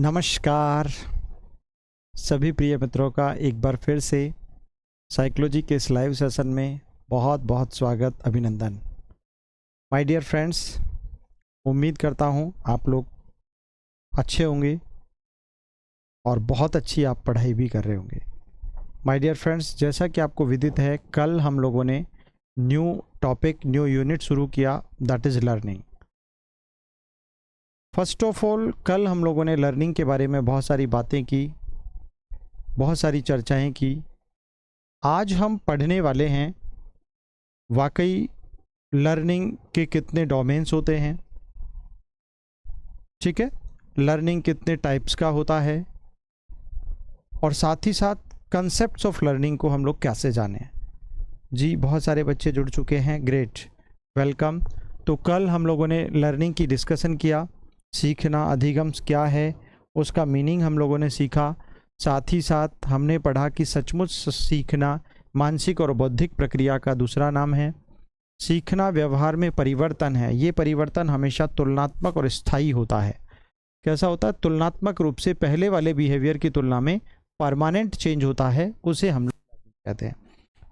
नमस्कार सभी प्रिय मित्रों का एक बार फिर से साइकोलॉजी के इस लाइव सेशन में बहुत बहुत स्वागत, अभिनंदन। माय डियर फ्रेंड्स, उम्मीद करता हूँ आप लोग अच्छे होंगे और बहुत अच्छी आप पढ़ाई भी कर रहे होंगे। माय डियर फ्रेंड्स, जैसा कि आपको विदित है, कल हम लोगों ने न्यू टॉपिक, न्यू यूनिट शुरू किया, that is learning. First of all, कल हम लोगों ने लर्निंग के बारे में बहुत सारी बातें की, बहुत सारी चर्चाएं की। आज हम पढ़ने वाले हैं वाकई लर्निंग के कितने डोमेन्स होते हैं, ठीक है, लर्निंग कितने टाइप्स का होता है, और साथ ही साथ कंसेप्ट्स ऑफ लर्निंग को हम लोग कैसे जानें। जी, बहुत सारे बच्चे जुड़ चुके हैं, ग्रेट, वेलकम। तो कल हम लोगों ने लर्निंग की डिस्कशन किया, सीखना, अधिगम क्या है, उसका मीनिंग हम लोगों ने सीखा। साथ ही साथ हमने पढ़ा कि सचमुच सीखना मानसिक और बौद्धिक प्रक्रिया का दूसरा नाम है। सीखना व्यवहार में परिवर्तन है, ये परिवर्तन हमेशा तुलनात्मक और स्थायी होता है। कैसा होता है? तुलनात्मक रूप से पहले वाले बिहेवियर की तुलना में परमानेंट चेंज होता है, उसे हम लोग कहते हैं,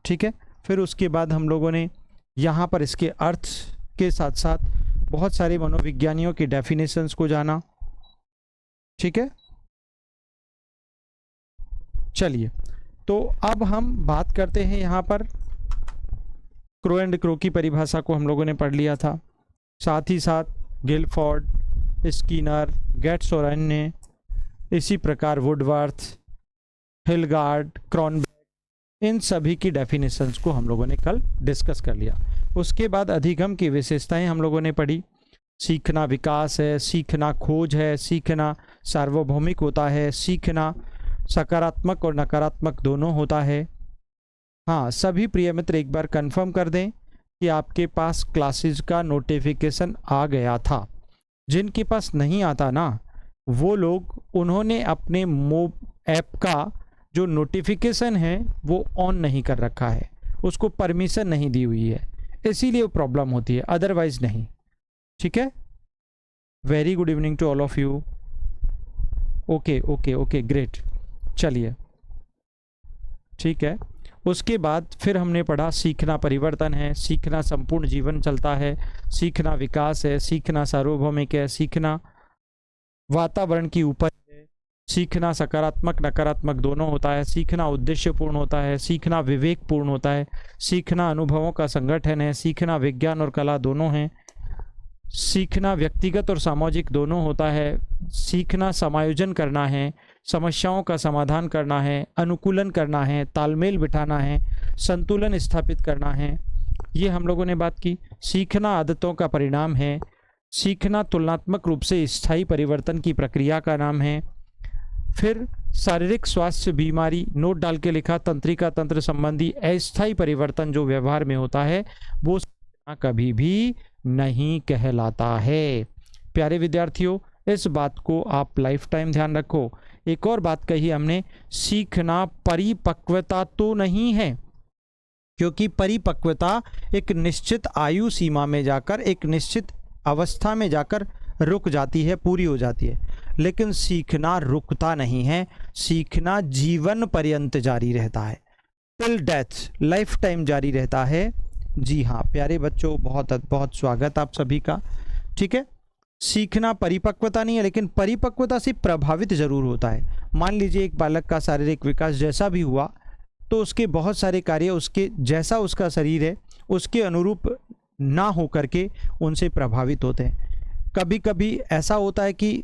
ठीक है। फिर उसके बाद हम लोगों ने यहाँ पर इसके अर्थ के साथ साथ बहुत सारे मनोविज्ञानियों की डेफिनेशंस को जाना, ठीक है। चलिए, तो अब हम बात करते हैं, यहाँ पर क्रो एंड क्रो की परिभाषा को हम लोगों ने पढ़ लिया था। साथ ही साथ गिलफोर्ड, स्किनर, गेट्स और अन्य, इसी प्रकार वुडवर्थ, हिलगार्ड, क्रॉनबेक, इन सभी की डेफिनेशंस को हम लोगों ने कल डिस्कस कर लिया। उसके बाद अधिगम की विशेषताएं हम लोगों ने पढ़ी। सीखना विकास है, सीखना खोज है, सीखना सार्वभौमिक होता है, सीखना सकारात्मक और नकारात्मक दोनों होता है। हाँ, सभी प्रिय मित्र एक बार कंफर्म कर दें कि आपके पास क्लासेस का नोटिफिकेशन आ गया था। जिनके पास नहीं आता ना, वो लोग, उन्होंने अपने ऐप का जो नोटिफिकेशन है वो ऑन नहीं कर रखा है, उसको परमिशन नहीं दी हुई है, इसीलिए वो प्रॉब्लम होती है, अदरवाइज नहीं, ठीक है। Very good evening to all of you. Okay okay okay, great. चलिए, ठीक है। उसके बाद फिर हमने पढ़ा सीखना परिवर्तन है, सीखना संपूर्ण जीवन चलता है, सीखना विकास है, सीखना सार्वभौमिक है, सीखना वातावरण की ऊपर है, सीखना सकारात्मक नकारात्मक दोनों होता है, सीखना उद्देश्यपूर्ण होता है, सीखना विवेकपूर्ण होता है, सीखना अनुभवों का संगठन है, सीखना विज्ञान और कला दोनों हैं, सीखना व्यक्तिगत और सामाजिक दोनों होता है, सीखना समायोजन करना है, समस्याओं का समाधान करना है, अनुकूलन करना है, तालमेल बिठाना है, संतुलन स्थापित करना है, ये हम लोगों ने बात की। सीखना आदतों का परिणाम है, सीखना तुलनात्मक रूप से स्थायी परिवर्तन की प्रक्रिया का नाम है। फिर शारीरिक स्वास्थ्य, बीमारी, नोट डाल के लिखा, तंत्रिका तंत्र संबंधी अस्थायी परिवर्तन जो व्यवहार में होता है वो कभी भी नहीं कहलाता है। प्यारे विद्यार्थियों, इस बात को आप लाइफ टाइम ध्यान रखो। एक और बात कही हमने, सीखना परिपक्वता तो नहीं है, क्योंकि परिपक्वता एक निश्चित आयु सीमा में जाकर, एक निश्चित अवस्था में जाकर रुक जाती है, पूरी हो जाती है, लेकिन सीखना रुकता नहीं है, सीखना जीवन पर्यंत जारी रहता है, टिल डेथ, लाइफ टाइम जारी रहता है। जी हाँ प्यारे बच्चों, बहुत बहुत स्वागत आप सभी का, ठीक है। सीखना परिपक्वता नहीं है, लेकिन परिपक्वता से प्रभावित जरूर होता है। मान लीजिए एक बालक का शारीरिक विकास जैसा भी हुआ, तो उसके बहुत सारे कार्य उसके जैसा उसका शरीर है उसके अनुरूप ना हो करके उनसे प्रभावित होते हैं। कभी कभी ऐसा होता है कि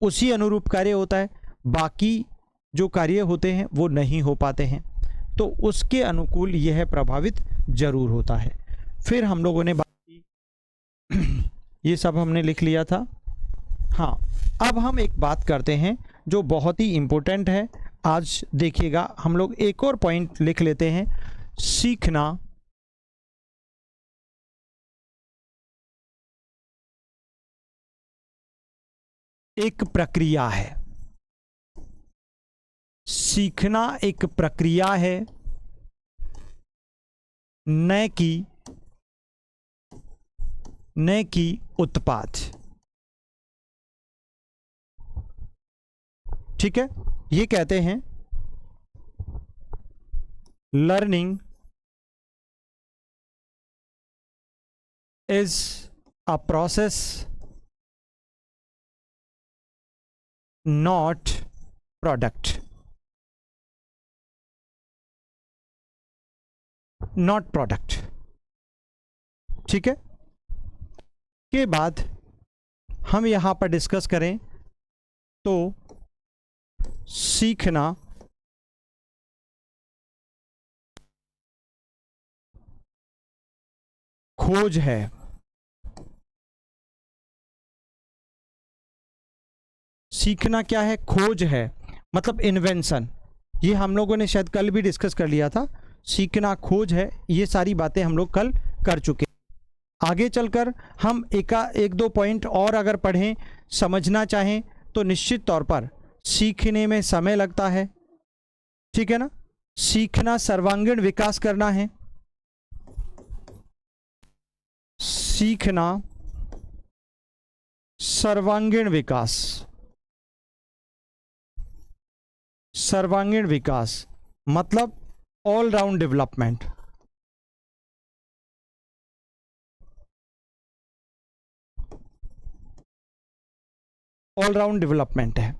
उसी अनुरूप कार्य होता है, बाकी जो कार्य होते हैं वो नहीं हो पाते हैं, तो उसके अनुकूल यह प्रभावित जरूर होता है। फिर हम लोगों ने बात की, ये सब हमने लिख लिया था। हाँ, अब हम एक बात करते हैं जो बहुत ही इम्पोर्टेंट है। आज देखिएगा, हम लोग एक और पॉइंट लिख लेते हैं। सीखना एक प्रक्रिया है, सीखना एक प्रक्रिया है, न कि उत्पाद। ठीक है, ये कहते हैं learning is a process not product, not product. ठीक है, के बाद हम यहां पर डिस्कस करें तो सीखना खोज है। सीखना क्या है? खोज है, मतलब इन्वेंशन। ये हम लोगों ने शायद कल भी डिस्कस कर लिया था। सीखना खोज है, ये सारी बातें हम लोग कल कर चुके। आगे चलकर हम एक दो पॉइंट और अगर पढ़ें, समझना चाहें तो निश्चित तौर पर सीखने में समय लगता है। ठीक है ना, सीखना सर्वांगीण विकास करना है। सीखना सर्वांगीण विकास, सर्वांगीण विकास मतलब all round development. All round development है,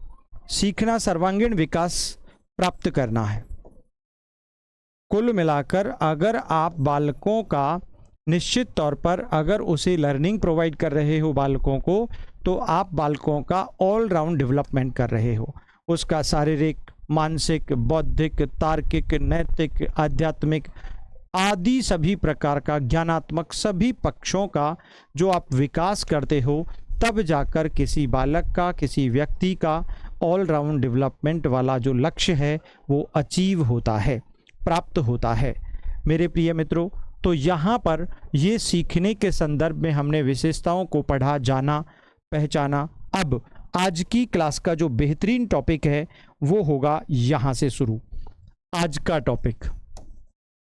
सीखना सर्वांगीण विकास प्राप्त करना है। कुल मिलाकर अगर आप बालकों का निश्चित तौर पर अगर उसे लर्निंग प्रोवाइड कर रहे हो बालकों को, तो आप बालकों का ऑल राउंड डेवलपमेंट कर रहे हो। उसका शारीरिक, मानसिक, बौद्धिक, तार्किक, नैतिक, आध्यात्मिक आदि सभी प्रकार का ज्ञानात्मक सभी पक्षों का जो आप विकास करते हो, तब जाकर किसी बालक का, किसी व्यक्ति का ऑल राउंड डेवलपमेंट वाला जो लक्ष्य है वो अचीव होता है, प्राप्त होता है। मेरे प्रिय मित्रों, तो यहाँ पर ये सीखने के संदर्भ में हमने विशेषताओं को पढ़ा, जाना, पहचाना। अब आज की क्लास का जो बेहतरीन टॉपिक है वो होगा यहाँ से शुरू, आज का टॉपिक।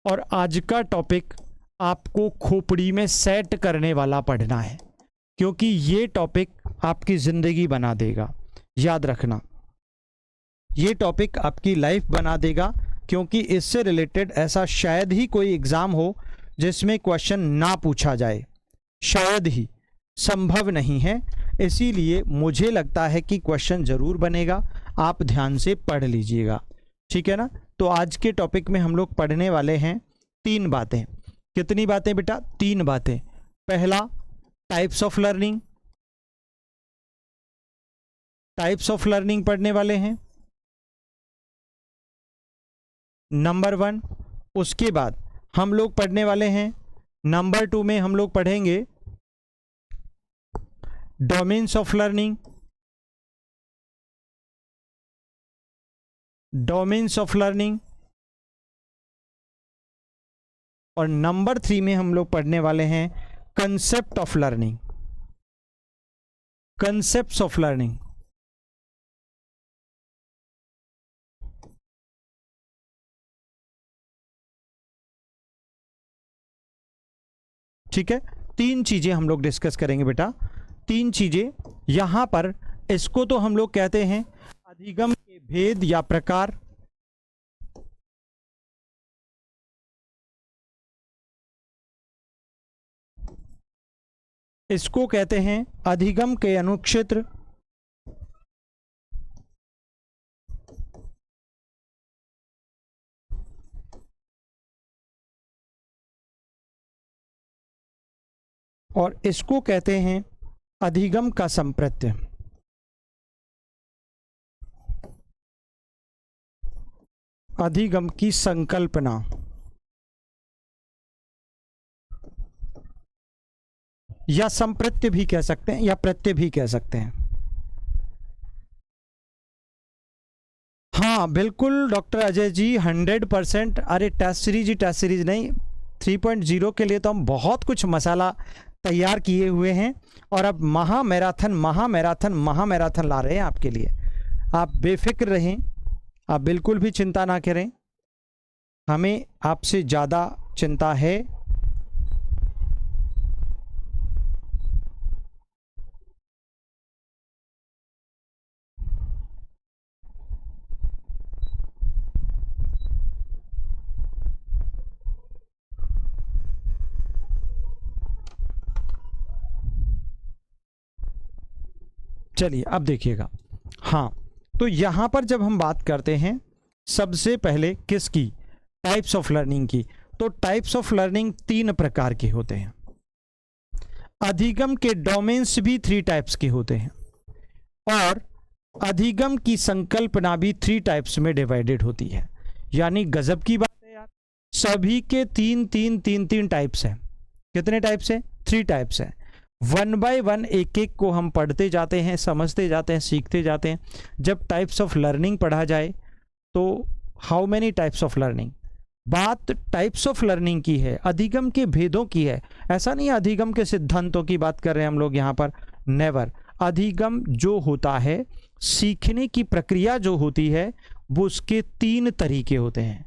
और आज का टॉपिक आपको खोपड़ी में सेट करने वाला पढ़ना है, क्योंकि ये टॉपिक आपकी ज़िंदगी बना देगा। याद रखना, ये टॉपिक आपकी लाइफ बना देगा, क्योंकि इससे रिलेटेड ऐसा शायद ही कोई एग्ज़ाम हो जिसमें क्वेश्चन ना पूछा जाए, शायद ही, संभव नहीं है। इसीलिए मुझे लगता है कि क्वेश्चन ज़रूर बनेगा, आप ध्यान से पढ़ लीजिएगा। ठीक है ना, तो आज के टॉपिक में हम लोग पढ़ने वाले हैं 3 बातें। कितनी बातें बेटा? 3 बातें। पहला, types of learning, types of learning पढ़ने वाले हैं, नंबर 1। उसके बाद हम लोग पढ़ने वाले हैं नंबर 2 में हम लोग पढ़ेंगे domains of learning, domains of learning. और नंबर 3 में हम लोग पढ़ने वाले हैं concept of learning, concepts of learning. ठीक है, 3 चीजें हम लोग डिस्कस करेंगे बेटा। 3 चीजें यहां पर, इसको तो हम लोग कहते हैं अधिगम के भेद या प्रकार, इसको कहते हैं अधिगम के अनुक्षेत्र, और इसको कहते हैं अधिगम का संप्रत्य। अधिगम की संकल्पना, या संप्रत्य भी कह सकते हैं या प्रत्यय भी कह सकते हैं। हाँ बिल्कुल डॉक्टर अजय जी, 100%। अरे टेस्ट सीरीज ही टेस्ट सीरीज नहीं, 3.0 के लिए तो हम बहुत कुछ मसाला तैयार किए हुए हैं, और अब महा मैराथन महा मैराथन महा मैराथन ला रहे हैं आपके लिए। आप बेफिक्र रहें, आप बिल्कुल भी चिंता ना करें, हमें आपसे ज़्यादा चिंता है। चलिए अब देखिएगा, हाँ तो यहाँ पर जब हम बात करते हैं सबसे पहले किसकी, टाइप्स ऑफ लर्निंग की, तो टाइप्स ऑफ लर्निंग 3 प्रकार के होते हैं। अधिगम के डोमेन्स भी 3 टाइप्स के होते हैं और अधिगम की संकल्पना भी 3 टाइप्स में डिवाइडेड होती है। यानी गजब की बात है यार, सभी के 3 टाइप्स हैं। कितने टाइप्स हैं? 3 टाइप्स हैं। 1 बाय 1 एक एक को हम पढ़ते जाते हैं, समझते जाते हैं, सीखते जाते हैं। जब टाइप्स ऑफ लर्निंग पढ़ा जाए तो how many types of learning, बात टाइप्स ऑफ लर्निंग की है, अधिगम के भेदों की है। ऐसा नहीं है अधिगम के सिद्धांतों की बात कर रहे हैं हम लोग यहाँ पर, नेवर। अधिगम जो होता है, सीखने की प्रक्रिया जो होती है, वो उसके 3 तरीके होते हैं।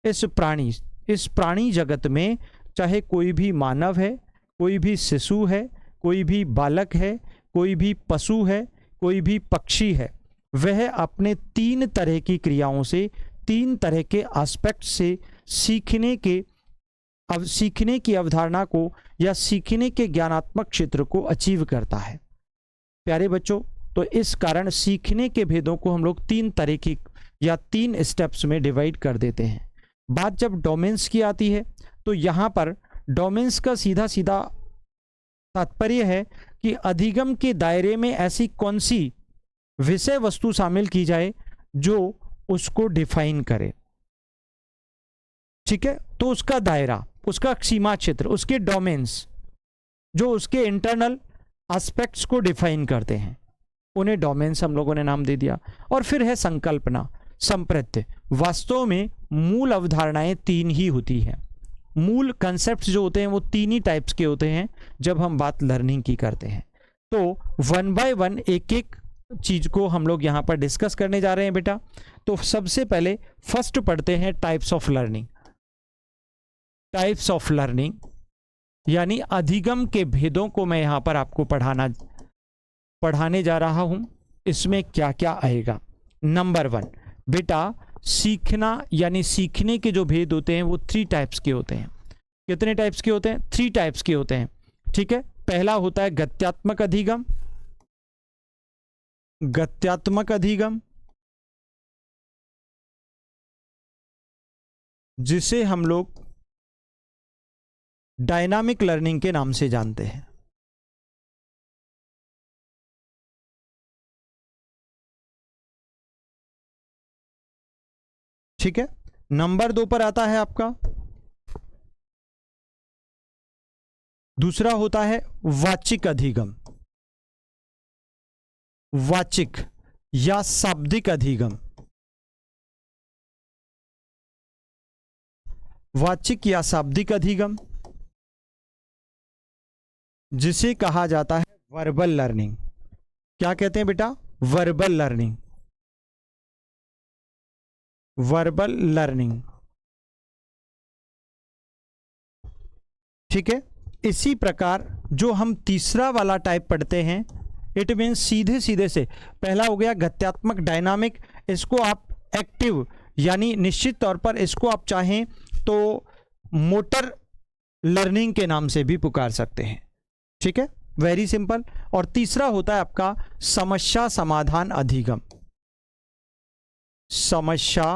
इस प्राणी जगत में चाहे कोई भी मानव है, कोई भी शिशु है, कोई भी बालक है, कोई भी पशु है, कोई भी पक्षी है, वह अपने 3 तरह की क्रियाओं से, 3 तरह के एस्पेक्ट से सीखने की अवधारणा को या सीखने के ज्ञानात्मक क्षेत्र को अचीव करता है। प्यारे बच्चों, तो इस कारण सीखने के भेदों को हम लोग 3 तरह की या 3 स्टेप्स में डिवाइड कर देते हैं। बात जब डोमेन्स की आती है तो यहाँ पर डोमेन्स का सीधा सीधा तात्पर्य है कि अधिगम के दायरे में ऐसी कौन सी विषय वस्तु शामिल की जाए जो उसको डिफाइन करे। ठीक है, तो उसका दायरा, उसका सीमा क्षेत्र, उसके डोमेन्स जो उसके इंटरनल एस्पेक्ट्स को डिफाइन करते हैं, उन्हें डोमेन्स हम लोगों ने नाम दे दिया। और फिर है संकल्पना, संप्रत्य। वास्तव में मूल अवधारणाएं 3 ही होती हैं। मूल कंसेप्ट्स जो होते हैं वो 3 ही टाइप्स के होते हैं जब हम बात लर्निंग की करते हैं। तो 1 बाय 1 एक एक चीज को हम लोग यहाँ पर डिस्कस करने जा रहे हैं बेटा। तो सबसे पहले फर्स्ट पढ़ते हैं types of learning. Types of learning यानी अधिगम के भेदों को मैं यहाँ पर आपको पढ़ाने जा रहा हूं। इसमें क्या क्या आएगा? नंबर 1 बेटा, सीखना यानी सीखने के जो भेद होते हैं वो 3 टाइप्स के होते हैं। कितने टाइप्स के होते हैं? 3 टाइप्स के होते हैं। ठीक है, पहला होता है गत्यात्मक अधिगम। गत्यात्मक अधिगम जिसे हम लोग डायनामिक लर्निंग के नाम से जानते हैं। ठीक है, नंबर 2 पर आता है आपका, दूसरा होता है वाचिक अधिगम। वाचिक या शाब्दिक अधिगम। वाचिक या शाब्दिक अधिगम जिसे कहा जाता है वर्बल लर्निंग। क्या कहते हैं बेटा? Verbal learning. Verbal learning. ठीक है, इसी प्रकार जो हम तीसरा वाला टाइप पढ़ते हैं, इट मीन्स सीधे सीधे से पहला हो गया गत्यात्मक डायनामिक। इसको आप एक्टिव यानी निश्चित तौर पर इसको आप चाहें तो मोटर लर्निंग के नाम से भी पुकार सकते हैं। ठीक है, वेरी सिंपल। और तीसरा होता है आपका समस्या समाधान अधिगम। समस्या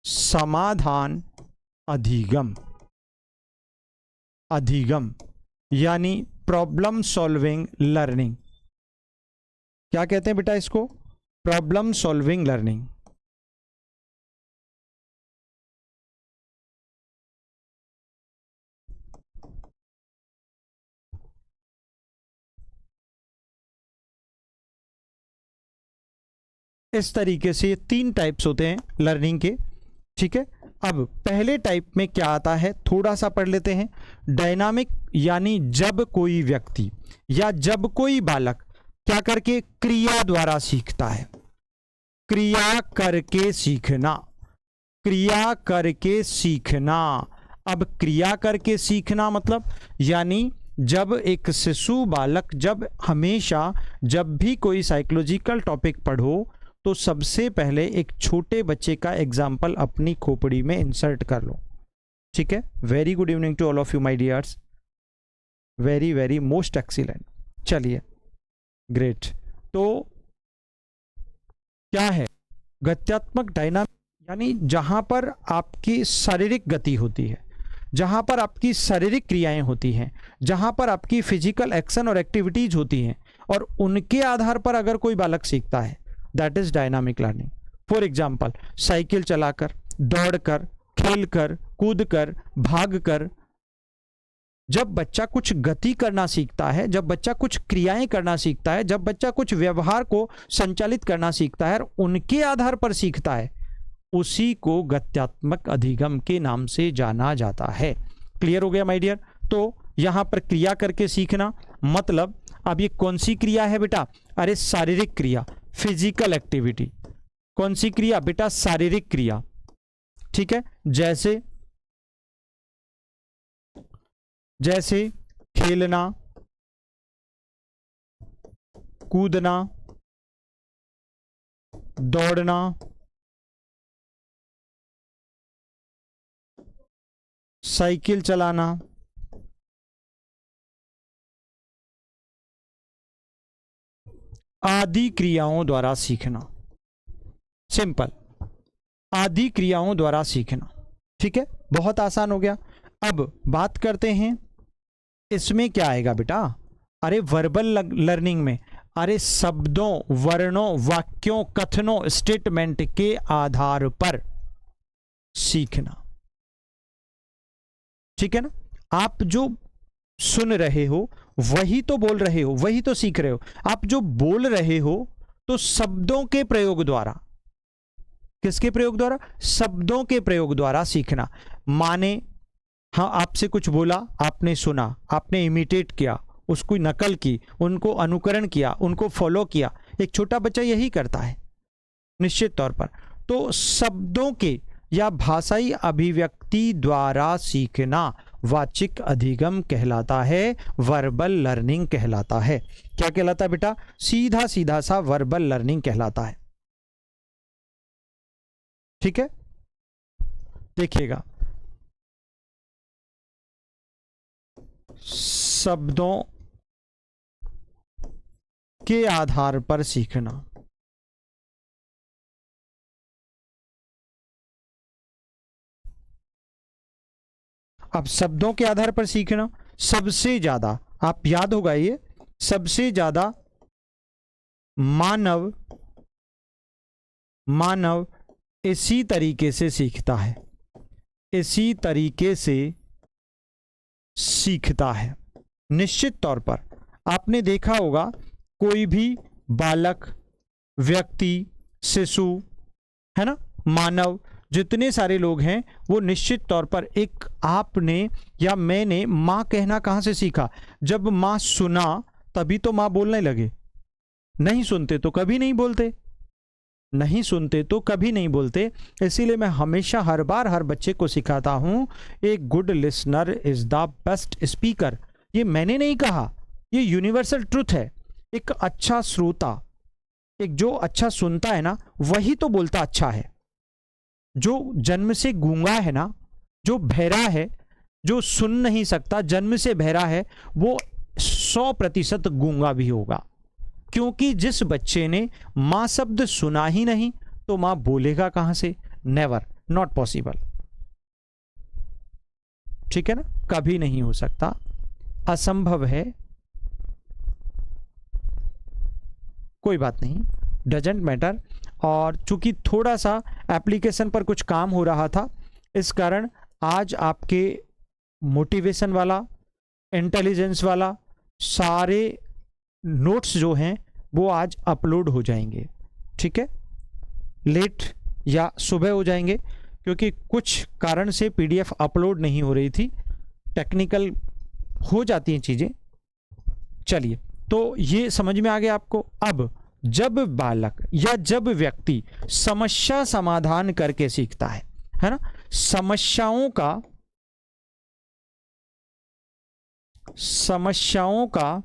समाधान अधिगम। अधिगम यानी प्रॉब्लम सॉल्विंग लर्निंग। क्या कहते हैं बेटा इसको? Problem solving learning. इस तरीके से ये 3 टाइप्स होते हैं लर्निंग के। ठीक है, अब पहले टाइप में क्या आता है थोड़ा सा पढ़ लेते हैं। डायनामिक यानी जब कोई व्यक्ति या जब कोई बालक क्या करके, क्रिया द्वारा सीखता है। क्रिया करके सीखना। क्रिया करके सीखना। अब क्रिया करके सीखना मतलब यानी जब एक शिशु बालक, जब हमेशा जब भी कोई साइकोलॉजिकल टॉपिक पढ़ो तो सबसे पहले एक छोटे बच्चे का एग्जाम्पल अपनी खोपड़ी में इंसर्ट कर लो। ठीक है, very good evening to all of you my dears, very very most excellent. चलिए ग्रेट। तो क्या है गत्यात्मक डायनामिक, यानी जहां पर आपकी शारीरिक गति होती है, जहां पर आपकी शारीरिक क्रियाएं होती हैं, जहां पर आपकी फिजिकल एक्शन और एक्टिविटीज होती हैं, और उनके आधार पर अगर कोई बालक सीखता है, that is dynamic learning. For example, cycle चलाकर, दौड़कर, खेलकर, कूदकर, भागकर, जब बच्चा कुछ गति करना सीखता है, जब बच्चा कुछ क्रियाएं करना सीखता है, जब बच्चा कुछ व्यवहार को संचालित करना सीखता है और उनके आधार पर सीखता है, उसी को गत्यात्मक अधिगम के नाम से जाना जाता है। क्लियर हो गया माय डियर? तो यहां पर क्रिया करके सीखना मतलब, अब ये कौन सी क्रिया है बेटा? अरे शारीरिक क्रिया, फिजिकल एक्टिविटी। कौन सी क्रिया बेटा? शारीरिक क्रिया। ठीक है, जैसे जैसे खेलना, कूदना, दौड़ना, साइकिल चलाना, आदि क्रियाओं द्वारा सीखना। सिंपल, आदि क्रियाओं द्वारा सीखना। ठीक है, बहुत आसान हो गया। अब बात करते हैं इसमें क्या आएगा बेटा? अरे वर्बल लर्निंग में, अरे शब्दों, वर्णों, वाक्यों, कथनों, स्टेटमेंट के आधार पर सीखना। ठीक है ना? आप जो सुन रहे हो वही तो बोल रहे हो, वही तो सीख रहे हो। आप जो बोल रहे हो तो शब्दों के प्रयोग द्वारा, किसके प्रयोग द्वारा? शब्दों के प्रयोग द्वारा सीखना। माने हाँ, आपसे कुछ बोला, आपने सुना, आपने इमिटेट किया, उसको नकल की, उनको अनुकरण किया, उनको फॉलो किया। एक छोटा बच्चा यही करता है निश्चित तौर पर। तो शब्दों के या भाषाई अभिव्यक्ति द्वारा सीखना वाचिक अधिगम कहलाता है, वर्बल लर्निंग कहलाता है। क्या कहलाता है बेटा? सीधा सीधा सा वर्बल लर्निंग कहलाता है। ठीक है, देखिएगा, शब्दों के आधार पर सीखना। अब शब्दों के आधार पर सीखना सबसे ज्यादा, आप याद होगा ये, सबसे ज्यादा मानव इसी तरीके से सीखता है, इसी तरीके से सीखता है। निश्चित तौर पर आपने देखा होगा, कोई भी बालक, व्यक्ति, शिशु, है ना, मानव, जितने सारे लोग हैं, वो निश्चित तौर पर एक आपने या मैंने माँ कहना कहाँ से सीखा? जब माँ सुना तभी तो माँ बोलने लगे। नहीं सुनते तो कभी नहीं बोलते, नहीं सुनते तो कभी नहीं बोलते। इसीलिए मैं हमेशा हर बार हर बच्चे को सिखाता हूं, a good listener is the best speaker. ये मैंने नहीं कहा, ये यूनिवर्सल ट्रुथ है। एक अच्छा श्रोता, एक जो अच्छा सुनता है ना, वही तो बोलता अच्छा है। जो जन्म से गूंगा है ना, जो बहरा है, जो सुन नहीं सकता, जन्म से बहरा है, वो 100% गूंगा भी होगा। क्योंकि जिस बच्चे ने मां शब्द सुना ही नहीं, तो मां बोलेगा कहां से? Never, not possible. ठीक है ना, कभी नहीं हो सकता, असंभव है। कोई बात नहीं, डजेंट मैटर। और चूंकि थोड़ा सा एप्लीकेशन पर कुछ काम हो रहा था, इस कारण आज आपके मोटिवेशन वाला, इंटेलिजेंस वाला सारे नोट्स जो हैं वो आज अपलोड हो जाएंगे। ठीक है, लेट या सुबह हो जाएंगे, क्योंकि कुछ कारण से पीडीएफ अपलोड नहीं हो रही थी, टेक्निकल हो जाती हैं चीज़ें। चलिए, तो ये समझ में आ गया आपको। अब जब बालक या जब व्यक्ति समस्या समाधान करके सीखता है ना, समस्याओं का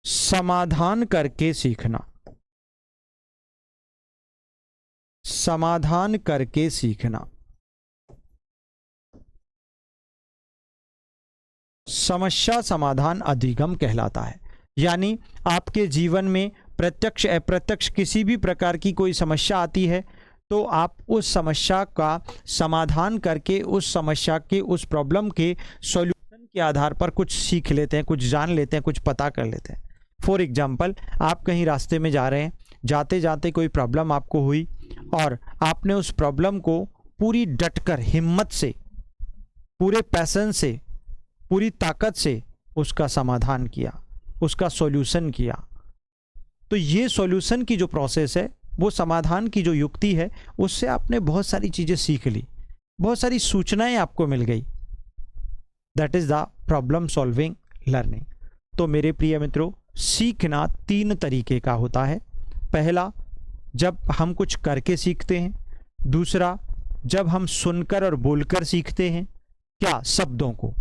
समाधान करके सीखना, समाधान करके सीखना, समस्या समाधान अधिगम कहलाता है। यानी आपके जीवन में प्रत्यक्ष अप्रत्यक्ष किसी भी प्रकार की कोई समस्या आती है तो आप उस समस्या का समाधान करके उस समस्या के उस प्रॉब्लम के सॉल्यूशन के आधार पर कुछ सीख लेते हैं, कुछ जान लेते हैं, कुछ पता कर लेते हैं। फॉर एग्जाम्पल, आप कहीं रास्ते में जा रहे हैं, जाते जाते कोई प्रॉब्लम आपको हुई और आपने उस प्रॉब्लम को पूरी डटकर हिम्मत से, पूरे पैशन से, पूरी ताकत से उसका समाधान किया, उसका सॉल्यूशन किया। तो ये सॉल्यूशन की जो प्रोसेस है, वो समाधान की जो युक्ति है, उससे आपने बहुत सारी चीज़ें सीख ली, बहुत सारी सूचनाएं आपको मिल गई। That is the problem solving learning. तो मेरे प्रिय मित्रों, सीखना 3 तरीके का होता है। पहला, जब हम कुछ करके सीखते हैं। दूसरा, जब हम सुनकर और बोलकर सीखते हैं, क्या शब्दों को।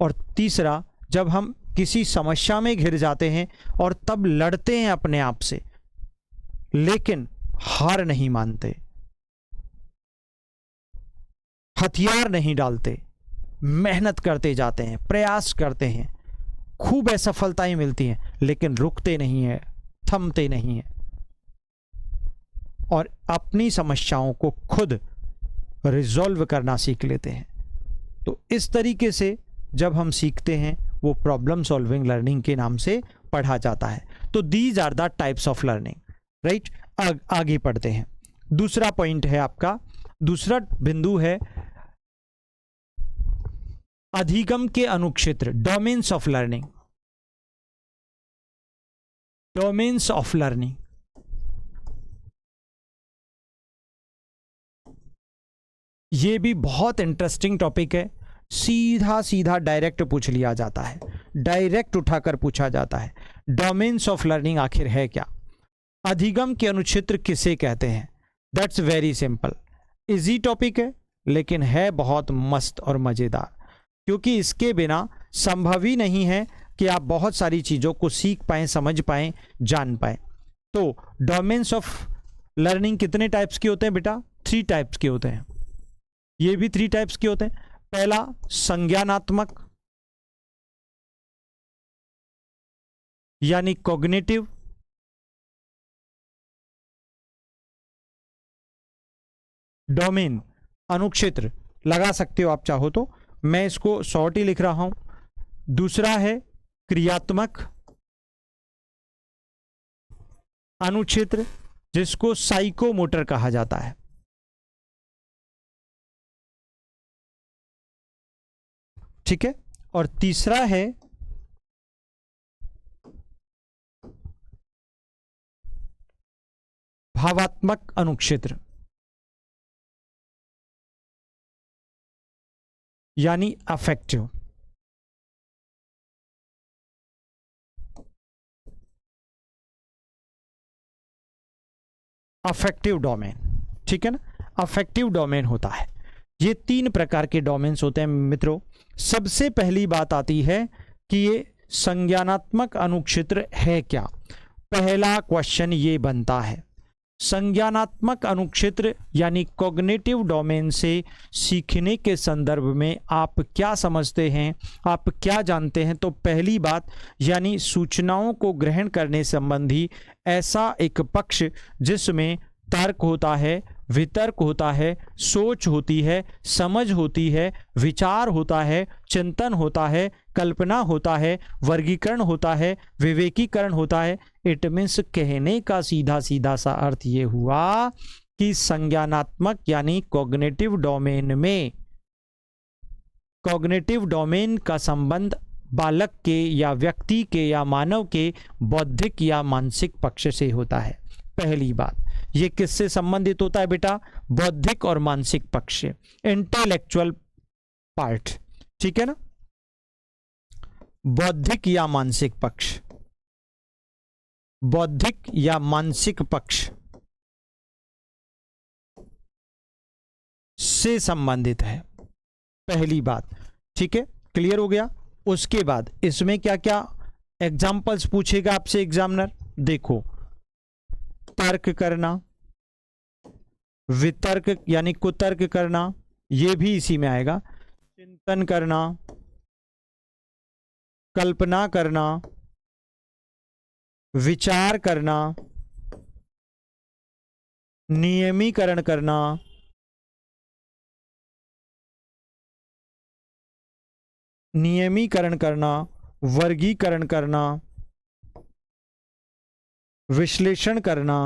और तीसरा, जब हम किसी समस्या में घिर जाते हैं और तब लड़ते हैं अपने आप से, लेकिन हार नहीं मानते, हथियार नहीं डालते, मेहनत करते जाते हैं, प्रयास करते हैं, खूब असफलताएं मिलती हैं, लेकिन रुकते नहीं हैं, थमते नहीं हैं और अपनी समस्याओं को खुद रिजॉल्व करना सीख लेते हैं। तो इस तरीके से जब हम सीखते हैं, वो प्रॉब्लम सॉल्विंग लर्निंग के नाम से पढ़ा जाता है। तो these are the types of learning, right. आगे पढ़ते हैं। दूसरा पॉइंट है आपका, दूसरा बिंदु है अधिगम के अनुक्षेत्र, domains of learning. Domains of learning, ये भी बहुत इंटरेस्टिंग टॉपिक है। सीधा सीधा डायरेक्ट पूछ लिया जाता है, डायरेक्ट उठाकर पूछा जाता है। डोमेन्स ऑफ लर्निंग आखिर है क्या? अधिगम के अनुक्षेत्र किसे कहते हैं? That's very simple. Easy topic है, लेकिन है बहुत मस्त और मज़ेदार, क्योंकि इसके बिना संभव ही नहीं है कि आप बहुत सारी चीज़ों को सीख पाएँ, समझ पाएँ, जान पाएँ। तो डोमेन्स ऑफ लर्निंग कितने टाइप्स के होते हैं बेटा? 3 टाइप्स के होते हैं। ये भी 3 टाइप्स के होते हैं। पहला, संज्ञानात्मक यानी कॉग्निटिव। डोमेन, अनुक्षेत्र लगा सकते हो आप चाहो तो, मैं इसको शॉर्ट ही लिख रहा हूं। दूसरा है क्रियात्मक अनुक्षेत्र, जिसको साइकोमोटर कहा जाता है। ठीक है। और तीसरा है भावात्मक अनुक्षेत्र, यानी अफेक्टिव। अफेक्टिव डोमेन, ठीक है ना, अफेक्टिव डोमेन होता है। ये 3 प्रकार के डोमेन्स होते हैं मित्रों। सबसे पहली बात आती है कि ये संज्ञानात्मक अनुक्षेत्र है क्या। पहला क्वेश्चन ये बनता है, संज्ञानात्मक अनुक्षेत्र यानी कॉग्निटिव डोमेन से सीखने के संदर्भ में आप क्या समझते हैं, आप क्या जानते हैं? तो पहली बात, यानी सूचनाओं को ग्रहण करने संबंधी ऐसा एक पक्ष जिसमें तर्क होता है, वितर्क होता है, सोच होती है, समझ होती है, विचार होता है, चिंतन होता है, कल्पना होता है, वर्गीकरण होता है, विवेकीकरण होता है। इट मीन्स कहने का सीधा सीधा सा अर्थ ये हुआ कि संज्ञानात्मक यानी कॉग्निटिव डोमेन में, कॉग्निटिव डोमेन का संबंध बालक के या व्यक्ति के या मानव के बौद्धिक या मानसिक पक्ष से होता है। पहली बात, ये किससे संबंधित होता है बेटा? बौद्धिक और मानसिक पक्ष, इंटेलेक्चुअल पार्ट, ठीक है ना। बौद्धिक या मानसिक पक्ष, बौद्धिक या मानसिक पक्ष से संबंधित है, पहली बात। ठीक है, क्लियर हो गया। उसके बाद इसमें क्या क्या एग्जाम्पल्स पूछेगा आपसे एग्जामिनर? देखो, तर्क करना, वितर्क यानी कुतर्क करना, ये भी इसी में आएगा। चिंतन करना, कल्पना करना, विचार करना, नियमीकरण करना, नियमीकरण करना, वर्गीकरण करना, विश्लेषण करना,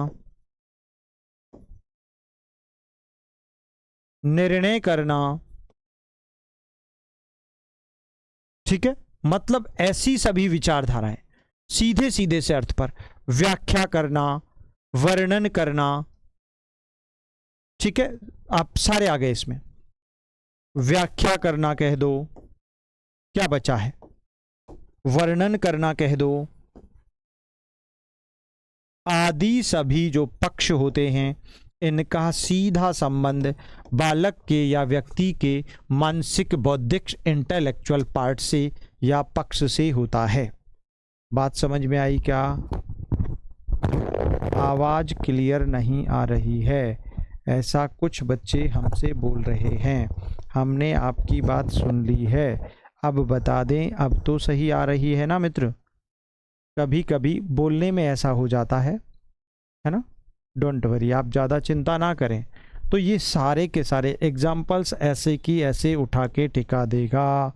निर्णय करना। ठीक है, मतलब ऐसी सभी विचारधाराएं, सीधे सीधे से अर्थ पर व्याख्या करना, वर्णन करना। ठीक है, आप सारे आ गए इसमें। व्याख्या करना कह दो, क्या बचा है, वर्णन करना कह दो, आदि सभी जो पक्ष होते हैं इनका सीधा संबंध बालक के या व्यक्ति के मानसिक, बौद्धिक, इंटेलेक्चुअल पार्ट से या पक्ष से होता है। बात समझ में आई क्या? आवाज क्लियर नहीं आ रही है, ऐसा कुछ बच्चे हमसे बोल रहे हैं। हमने आपकी बात सुन ली है, अब बता दें, अब तो सही आ रही है ना मित्र? कभी कभी बोलने में ऐसा हो जाता है ना? डोंट वरी, आप ज़्यादा चिंता ना करें। तो ये सारे के सारे एग्जाम्पल्स ऐसे की ऐसे उठा के टिका देगा।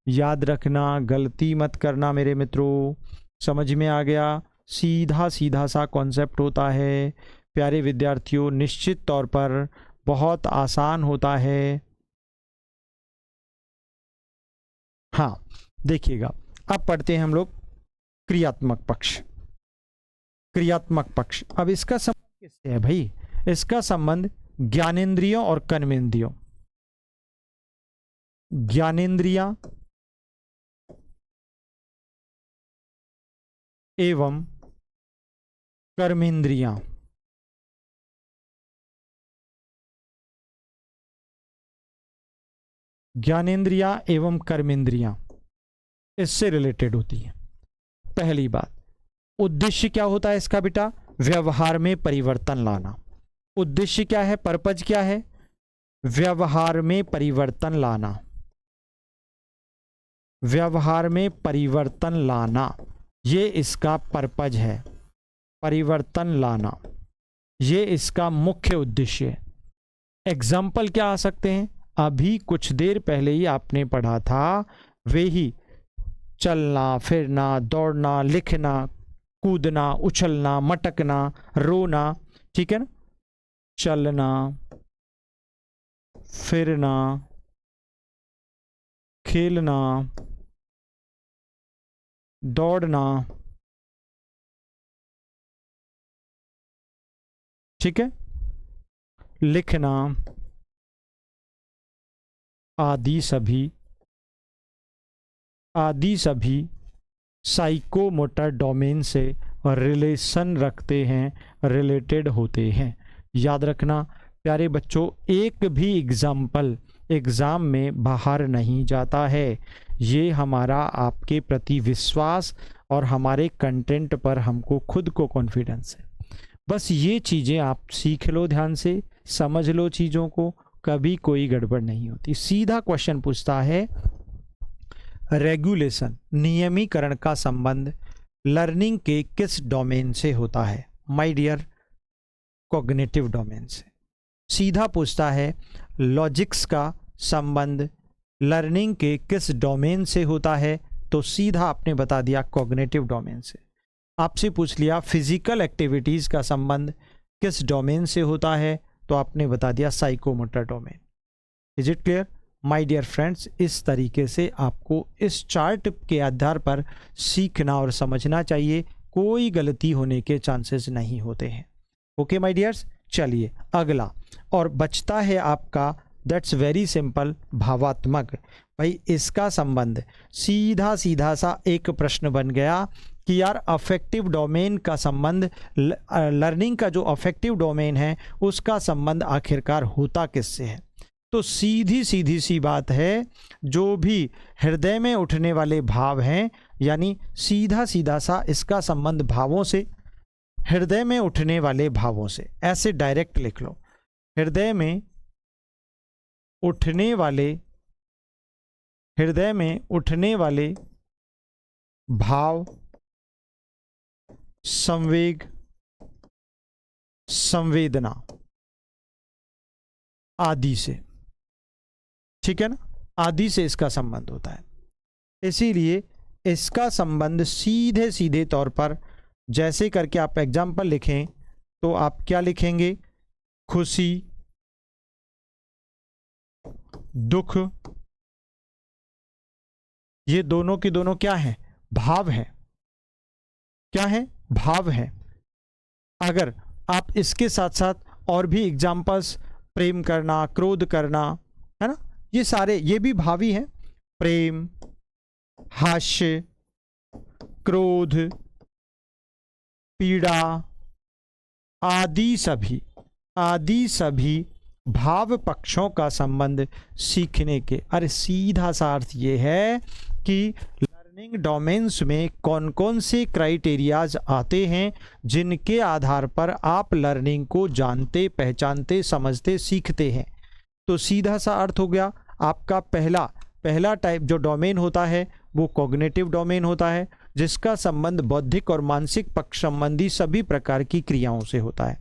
याद रखना, गलती मत करना मेरे मित्रों। समझ में आ गया? सीधा सीधा सा कॉन्सेप्ट होता है प्यारे विद्यार्थियों, निश्चित तौर पर बहुत आसान होता है। हाँ देखिएगा, अब पढ़ते हैं हम लोग क्रियात्मक पक्ष। क्रियात्मक पक्ष, अब इसका संबंध किससे है भाई? इसका संबंध ज्ञानेंद्रियों और कर्मेंद्रियों, ज्ञानेंद्रियां एवं कर्मेंद्रियां। ज्ञानेंद्रियां एवं कर्मेंद्रियां इससे रिलेटेड होती हैं। पहली बात, उद्देश्य क्या होता है इसका बेटा? व्यवहार में परिवर्तन लाना। उद्देश्य क्या है, पर्पज क्या है? व्यवहार में परिवर्तन लाना। व्यवहार में परिवर्तन लाना, ये इसका पर्पज है, परिवर्तन लाना, ये इसका मुख्य उद्देश्य है। एग्जाम्पल क्या आ सकते हैं? अभी कुछ देर पहले ही आपने पढ़ा था, वे ही चलना, फिरना, दौड़ना, लिखना, कूदना, उछलना, मटकना, रोना। ठीक है ना? चलना, फिरना, खेलना, दौड़ना। ठीक है, लिखना, आदि सभी साइकोमोटर डोमेन से रिलेशन रखते हैं, रिलेटेड होते हैं। याद रखना प्यारे बच्चों, एक भी एग्जाम्पल एग्ज़ाम में बाहर नहीं जाता है। ये हमारा आपके प्रति विश्वास और हमारे कंटेंट पर हमको खुद को कॉन्फिडेंस है। बस ये चीज़ें आप सीख लो, ध्यान से समझ लो चीज़ों को, कभी कोई गड़बड़ नहीं होती। सीधा क्वेश्चन पूछता है, रेगुलेशन, नियमीकरण का संबंध लर्निंग के किस डोमेन से होता है? माय डियर, कॉग्निटिव डोमेन से। सीधा पूछता है, लॉजिक्स का संबंध लर्निंग के किस डोमेन से होता है? तो सीधा आपने बता दिया कॉग्निटिव डोमेन से। आपसे पूछ लिया फिजिकल एक्टिविटीज़ का संबंध किस डोमेन से होता है? तो आपने बता दिया psychomotor domain. Is it clear my dear friends? इस तरीके से आपको इस चार्ट के आधार पर सीखना और समझना चाहिए, कोई गलती होने के चांसेस नहीं होते हैं। ओके माय डियर्स, चलिए अगला और बचता है आपका, दैट्स वेरी सिंपल, भावात्मक। भाई इसका संबंध सीधा सीधा सा एक प्रश्न बन गया कि यार अफेक्टिव डोमेन का संबंध, लर्निंग का जो अफेक्टिव डोमेन है उसका संबंध आखिरकार होता किससे है? तो सीधी सीधी सी बात है, जो भी हृदय में उठने वाले भाव हैं, यानी सीधा सीधा सा इसका संबंध भावों से, हृदय में उठने वाले भावों से। ऐसे डायरेक्ट लिख लो, हृदय में उठने वाले, हृदय में उठने वाले भाव संवेग, संवेदना आदि से, ठीक है ना, आदि से इसका संबंध होता है। इसीलिए इसका संबंध सीधे सीधे तौर पर जैसे करके आप एग्जाम्पल लिखें तो आप क्या लिखेंगे, खुशी, दुख, ये दोनों के दोनों क्या हैं, भाव हैं। क्या है, भाव है। अगर आप इसके साथ साथ और भी एग्जाम्पल्स, प्रेम करना, क्रोध करना, है ना, ये सारे ये भी भावी हैं। प्रेम, हास्य, क्रोध, पीड़ा आदि सभी भाव पक्षों का संबंध सीखने के, अरे सीधा सा अर्थ ये है कि लर्निंग डोमेन्स में कौन कौन से क्राइटेरियाज आते हैं जिनके आधार पर आप लर्निंग को जानते, पहचानते, समझते, सीखते हैं। तो सीधा सा अर्थ हो गया आपका पहला टाइप जो डोमेन होता है वो कॉग्निटिव डोमेन होता है, जिसका संबंध बौद्धिक और मानसिक पक्ष संबंधी सभी प्रकार की क्रियाओं से होता है।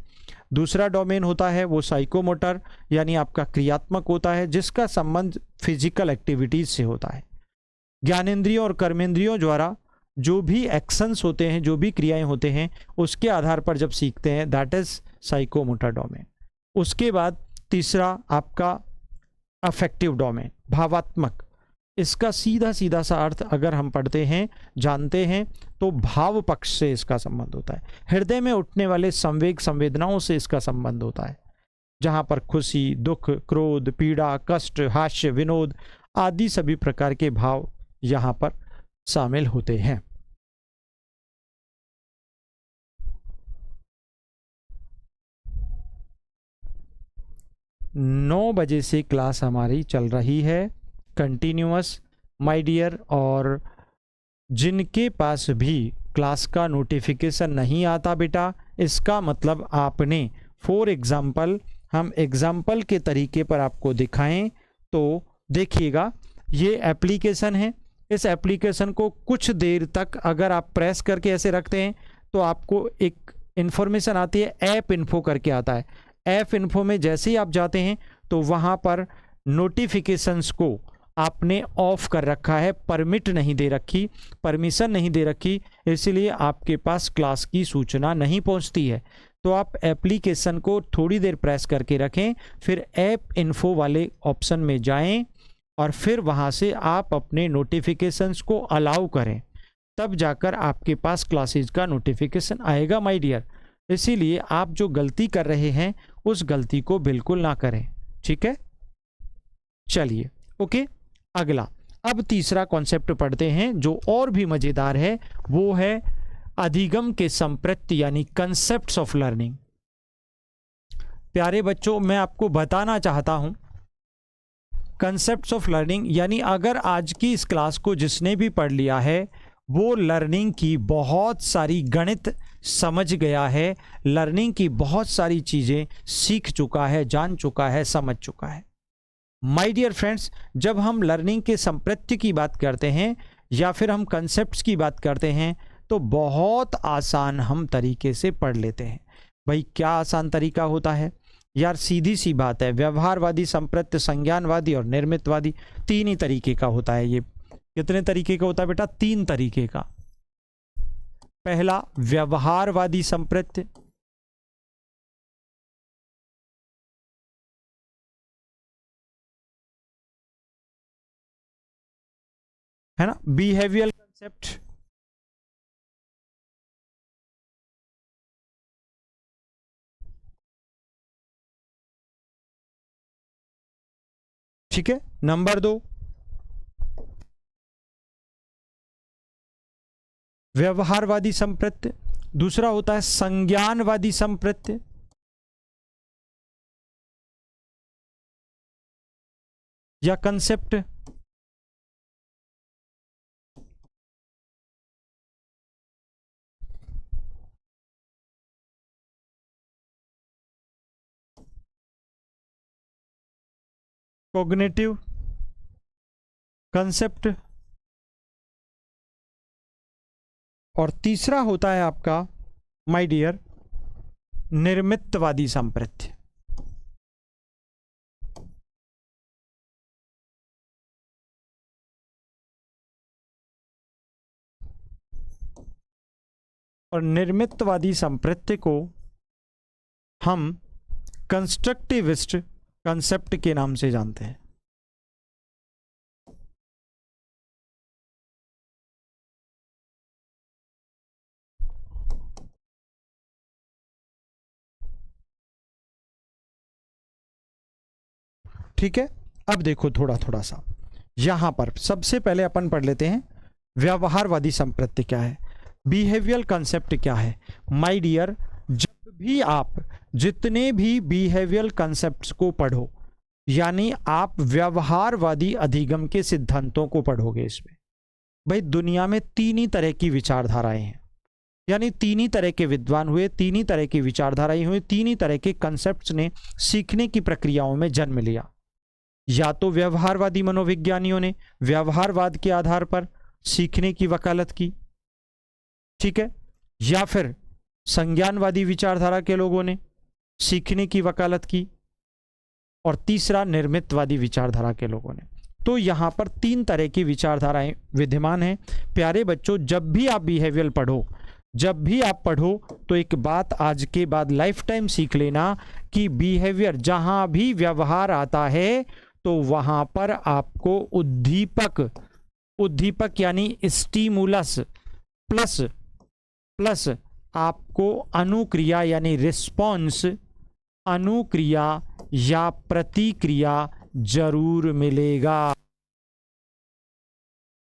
दूसरा डोमेन होता है वो साइकोमोटर यानी आपका क्रियात्मक होता है, जिसका संबंध फिजिकल एक्टिविटीज से होता है। ज्ञानेंद्रियों और कर्मेंद्रियों द्वारा जो भी एक्शंस होते हैं, जो भी क्रियाएं होते हैं, उसके आधार पर जब सीखते हैं, दैट इज साइकोमोटर डोमेन। उसके बाद तीसरा आपका अफेक्टिव डोमेन, भावात्मक। इसका सीधा सीधा सा अर्थ अगर हम पढ़ते हैं, जानते हैं, तो भाव पक्ष से इसका संबंध होता है। हृदय में उठने वाले संवेग, संवेदनाओं से इसका संबंध होता है, जहां पर खुशी, दुख, क्रोध, पीड़ा, कष्ट, हास्य, विनोद आदि सभी प्रकार के भाव यहां पर शामिल होते हैं। नौ बजे से क्लास हमारी चल रही है कंटिन्यूअस, माय डियर। और जिनके पास भी क्लास का नोटिफिकेशन नहीं आता बेटा, इसका मतलब आपने, फॉर एग्जाम्पल, हम एग्जाम्पल के तरीके पर आपको दिखाएं तो देखिएगा, ये एप्लीकेशन है। इस एप्लीकेशन को कुछ देर तक अगर आप प्रेस करके ऐसे रखते हैं तो आपको एक इंफॉर्मेशन आती है, ऐप इन्फो करके आता है। ऐप इन्फो में जैसे ही आप जाते हैं तो वहाँ पर नोटिफिकेशंस को आपने ऑफ कर रखा है, परमिट नहीं दे रखी, परमिशन नहीं दे रखी, इसलिए आपके पास क्लास की सूचना नहीं पहुंचती है। तो आप एप्लीकेशन को थोड़ी देर प्रेस करके रखें, फिर ऐप इन्फो वाले ऑप्शन में जाएं और फिर वहां से आप अपने नोटिफिकेशंस को अलाउ करें, तब जाकर आपके पास क्लासेज का नोटिफिकेशन आएगा माय डियर। इसीलिए आप जो गलती कर रहे हैं उस गलती को बिल्कुल ना करें, ठीक है। चलिए ओके, अगला, अब तीसरा कॉन्सेप्ट पढ़ते हैं जो और भी मजेदार है, वो है अधिगम के संप्रत्ति यानी कंसेप्ट्स ऑफ लर्निंग। प्यारे बच्चों, मैं आपको बताना चाहता हूं कंसेप्ट्स ऑफ लर्निंग यानी अगर आज की इस क्लास को जिसने भी पढ़ लिया है वो लर्निंग की बहुत सारी गणित समझ गया है, लर्निंग की बहुत सारी चीजें सीख चुका है, जान चुका है, समझ चुका है। माय डियर फ्रेंड्स, जब हम लर्निंग के संप्रत्ति की बात करते हैं या फिर हम कंसेप्ट्स की बात करते हैं तो बहुत आसान हम तरीके से पढ़ लेते हैं। भाई क्या आसान तरीका होता है यार, सीधी सी बात है, व्यवहारवादी, संप्रत्ति, संज्ञानवादी और निर्मितवादी, तीन ही तरीके का होता है। ये कितने तरीके का होता है बेटा? तीन तरीके का। पहला व्यवहारवादी संप्रत्ति, है ना, बिहेवियरल कंसेप्ट। ठीक है, नंबर 2 व्यवहारवादी संप्रत्ति, दूसरा होता है संज्ञानवादी संप्रत्ति, या कंसेप्ट। कॉग्निटिव कंसेप्ट, और तीसरा होता है आपका माय डियर, निर्मितवादी संप्रत्य। और निर्मितवादी संप्रत्य को हम कंस्ट्रक्टिविस्ट कंसेप्ट के नाम से जानते हैं। ठीक है, अब देखो थोड़ा थोड़ा सा यहां पर सबसे पहले अपन पढ़ लेते हैं व्यवहारवादी संप्रत्य क्या है, बिहेवियरल कंसेप्ट क्या है। माय डियर, जब भी आप जितने भी बिहेवियरल कंसेप्ट्स को पढ़ो, यानी आप व्यवहारवादी अधिगम के सिद्धांतों को पढ़ोगे, इसमें भाई दुनिया में तीन ही तरह की विचारधाराएं हैं, यानी तीन ही तरह के विद्वान हुए, तीन ही तरह की विचारधाराएं हुई, तीन ही तरह के कंसेप्ट्स ने सीखने की प्रक्रियाओं में जन्म लिया। या तो व्यवहारवादी मनोविज्ञानियों ने व्यवहारवाद के आधार पर सीखने की वकालत की, ठीक है, या फिर संज्ञानवादी विचारधारा के लोगों ने सीखने की वकालत की, और तीसरा निर्मितवादी विचारधारा के लोगों ने। तो यहां पर तीन तरह की विचारधाराएं विद्यमान हैं। प्यारे बच्चों, जब भी आप बिहेवियर पढ़ो, जब भी आप पढ़ो, तो एक बात आज के बाद लाइफ टाइम सीख लेना कि बिहेवियर, जहां भी व्यवहार आता है तो वहां पर आपको उद्दीपक, उद्दीपक यानी स्टिमुलस प्लस आपको अनुक्रिया यानी रिस्पॉन्स, अनुक्रिया या प्रतिक्रिया जरूर मिलेगा,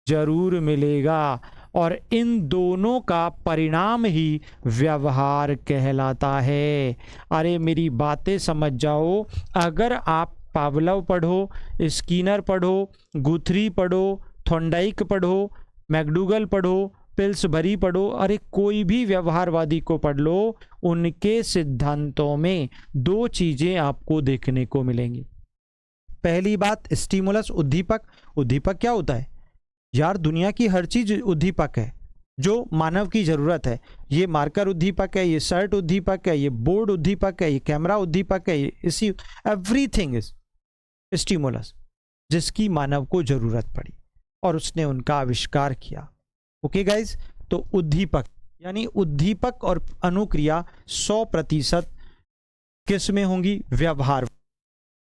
जरूर मिलेगा। और इन दोनों का परिणाम ही व्यवहार कहलाता है। अरे मेरी बातें समझ जाओ, अगर आप पावलोव पढ़ो, स्किनर पढ़ो, गुथरी पढ़ो, थॉर्नडाइक पढ़ो, मैकडूगल पढ़ो, पिल्सबरी पढ़ो, अरे कोई भी व्यवहारवादी को पढ़ लो, उनके सिद्धांतों में दो चीजें आपको देखने को मिलेंगी। पहली बात, स्टिमुलस, उद्दीपक। उद्दीपक क्या होता है यार? दुनिया की हर चीज उद्दीपक है जो मानव की जरूरत है। ये मार्कर उद्दीपक है, ये शर्ट उद्दीपक है, ये बोर्ड उद्दीपक है, ये कैमरा उद्दीपक है, इसी एवरीथिंग इज स्टिमुलस, जिसकी मानव को जरूरत पड़ी और उसने उनका आविष्कार किया। ओके गाइज, तो उद्दीपक यानी उद्दीपक और अनुक्रिया 100% किस में होंगी? व्यवहार।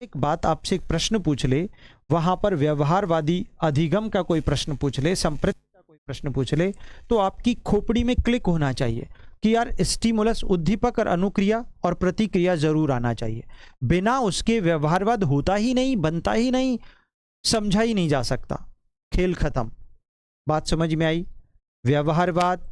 एक बात आपसे एक प्रश्न पूछ ले, वहां पर व्यवहारवादी अधिगम का कोई प्रश्न पूछ ले, संप्रत्य का कोई प्रश्न पूछ ले, तो आपकी खोपड़ी में क्लिक होना चाहिए कि यार स्टिमुलस, उद्दीपक और अनुक्रिया और प्रतिक्रिया जरूर आना चाहिए। बिना उसके व्यवहारवाद होता ही नहीं, बनता ही नहीं, समझा ही नहीं जा सकता। खेल खत्म। बात समझ में आई? व्यवहारवाद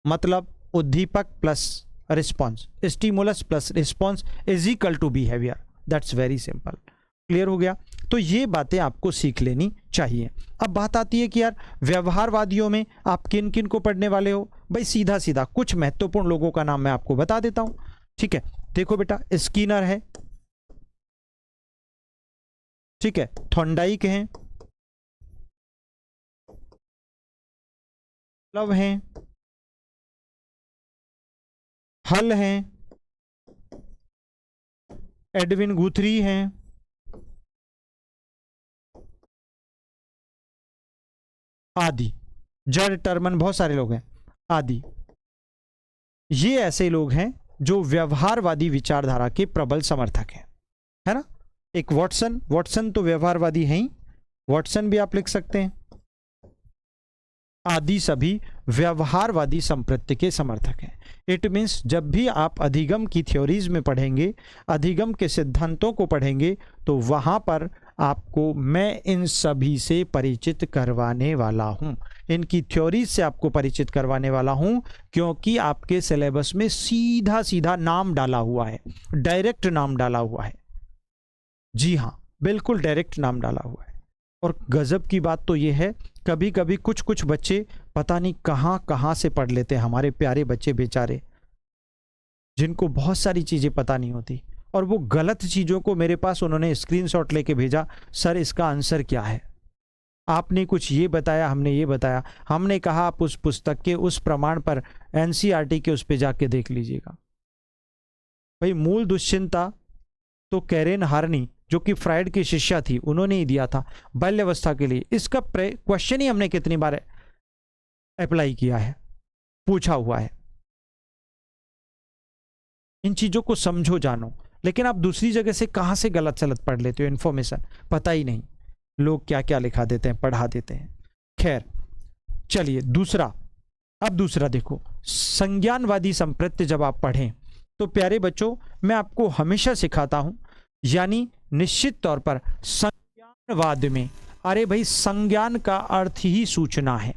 मतलब उद्दीपक plus response, stimulus plus response is equal to behaviour. That's very simple. Clear हो गया? तो ये बातें आपको सीख लेनी चाहिए। अब बात आती है कि यार व्यवहारवादियों में आप किन किन को पढ़ने वाले हो? भाई सीधा सीधा कुछ महत्वपूर्ण लोगों का नाम मैं आपको बता देता हूं। ठीक है, देखो बेटा, स्किनर है, ठीक है, थॉर्नडाइक हैं, लव हैं, हल हैं, एडविन गुथरी हैं, आदि, जर्ड टर्मन, बहुत सारे लोग हैं आदि। ये ऐसे लोग हैं जो व्यवहारवादी विचारधारा के प्रबल समर्थक हैं, है ना। एक वॉटसन, वॉटसन तो व्यवहारवादी हैं ही, वॉटसन भी आप लिख सकते हैं। आदि सभी व्यवहारवादी संप्रत्य के समर्थक हैं। इट मीन्स जब भी आप अधिगम की थ्योरीज में पढ़ेंगे, अधिगम के सिद्धांतों को पढ़ेंगे, तो वहां पर आपको मैं इन सभी से परिचित करवाने वाला हूं, इनकी थ्योरीज से आपको परिचित करवाने वाला हूं, क्योंकि आपके सिलेबस में सीधा सीधा नाम डाला हुआ है, डायरेक्ट नाम डाला हुआ है। जी हाँ, बिल्कुल डायरेक्ट नाम डाला हुआ है। और गजब की बात तो यह है, कभी कभी कुछ कुछ बच्चे पता नहीं कहां कहां से पढ़ लेते हैं, हमारे प्यारे बच्चे बेचारे, जिनको बहुत सारी चीजें पता नहीं होती, और वो गलत चीजों को मेरे पास उन्होंने स्क्रीनशॉट लेके भेजा, सर इसका आंसर क्या है। आपने कुछ ये बताया, हमने ये बताया, हमने कहा आप उस पुस्तक के उस प्रमाण पर एनसीईआरटी के उस पे जाके देख लीजिएगा। भाई मूल दुश्चिंता तो कैरेन हार्नी जो कि फ्राइड की शिष्या थी उन्होंने ही दिया था बाल्यावस्था के लिए। इसका क्वेश्चन ही हमने कितनी बार अप्लाई किया है, पूछा हुआ है। इन चीजों को समझो, जानो। लेकिन आप दूसरी जगह से कहां से गलत सलत पढ़ लेते हो, इन्फॉर्मेशन पता ही नहीं, लोग क्या क्या लिखा देते हैं, पढ़ा देते हैं। खैर चलिए दूसरा, अब दूसरा देखो, संज्ञानवादी संप्रत्य जब आप पढ़ें तो प्यारे बच्चों मैं आपको हमेशा सिखाता हूं, यानी निश्चित तौर पर संज्ञानवाद में, अरे भाई संज्ञान का अर्थ ही सूचना है,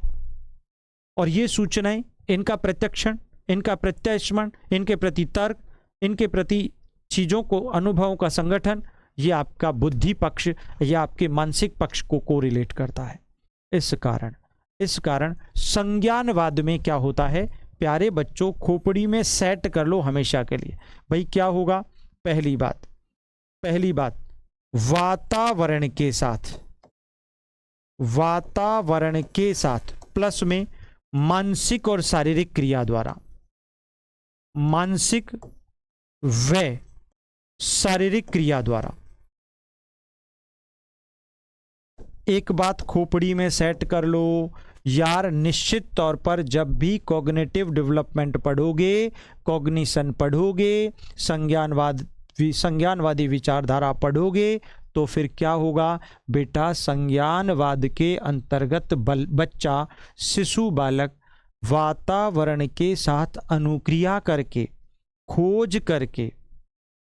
और ये सूचनाएं, इनका प्रत्यक्षण, इनका प्रत्यायस्मरण, इनके प्रति तर्क, इनके प्रति चीजों को, अनुभवों का संगठन, ये आपका बुद्धि पक्ष या आपके मानसिक पक्ष को कोरिलेट करता है। इस कारण संज्ञानवाद में क्या होता है प्यारे बच्चों, खोपड़ी में सेट कर लो हमेशा के लिए। भाई क्या होगा, पहली बात वातावरण के साथ प्लस में मानसिक और शारीरिक क्रिया द्वारा, मानसिक व शारीरिक क्रिया द्वारा। एक बात खोपड़ी में सेट कर लो यार, निश्चित तौर पर जब भी कॉग्निटिव डेवलपमेंट पढ़ोगे, कॉग्निशन पढ़ोगे, संज्ञानवादी विचारधारा पढ़ोगे, तो फिर क्या होगा बेटा, संज्ञानवाद के अंतर्गत बच्चा, शिशु बालक वातावरण के साथ अनुक्रिया करके, खोज करके,